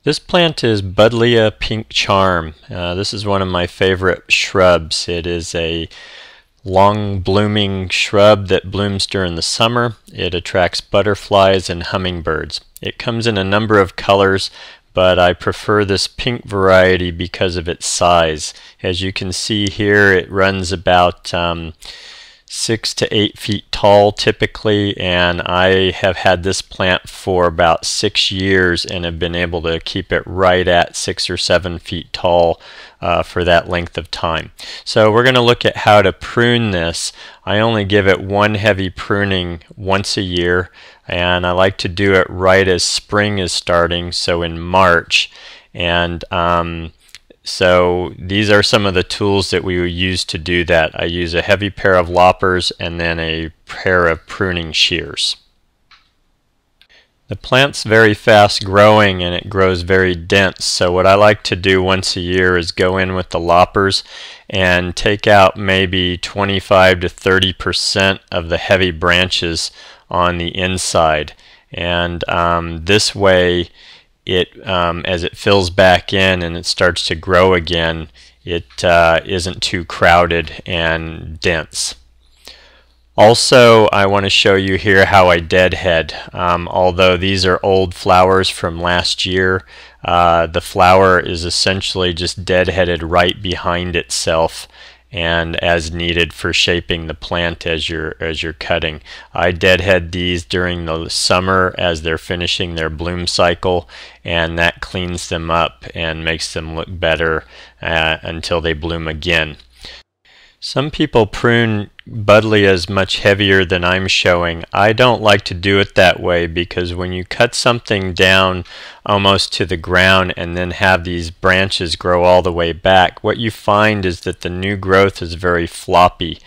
This plant is Buddleia pink charm. This is one of my favorite shrubs. It is a long blooming shrub that blooms during the summer. It attracts butterflies and hummingbirds. It comes in a number of colors, but I prefer this pink variety because of its size. As you can see here, it runs about 6 to 8 feet tall typically, and I have had this plant for about 6 years and have been able to keep it right at 6 or 7 feet tall for that length of time. So we're going to look at how to prune this. I only give it one heavy pruning once a year, and I like to do it right as spring is starting, so in March. And so these are some of the tools that we use to do that. I use a heavy pair of loppers and then a pair of pruning shears. The plant's very fast growing and it grows very dense, so what I like to do once a year is go in with the loppers and take out maybe 25 to 30% of the heavy branches on the inside, and this way as it fills back in and it starts to grow again, it isn't too crowded and dense. Also, I want to show you here how I deadhead. Although these are old flowers from last year, the flower is essentially just deadheaded right behind itself and as needed for shaping the plant as you're cutting. I deadhead these during the summer as they're finishing their bloom cycle, and that cleans them up and makes them look better until they bloom again. Some people prune Buddleias much heavier than I'm showing. I don't like to do it that way because when you cut something down almost to the ground and then have these branches grow all the way back, what you find is that the new growth is very floppy.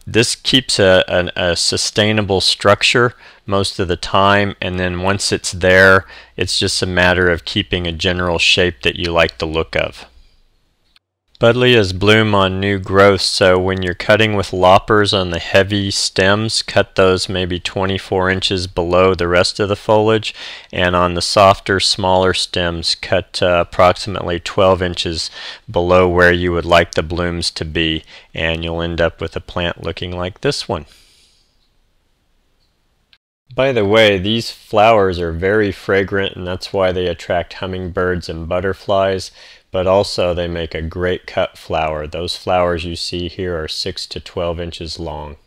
This keeps a sustainable structure most of the time, and then once it's there, it's just a matter of keeping a general shape that you like the look of. Buddleias bloom on new growth, so when you're cutting with loppers on the heavy stems, cut those maybe 24 inches below the rest of the foliage, and on the softer, smaller stems, cut approximately 12 inches below where you would like the blooms to be, and you'll end up with a plant looking like this one. By the way, these flowers are very fragrant, and that's why they attract hummingbirds and butterflies, but also they make a great cut flower. Those flowers you see here are 6 to 12 inches long.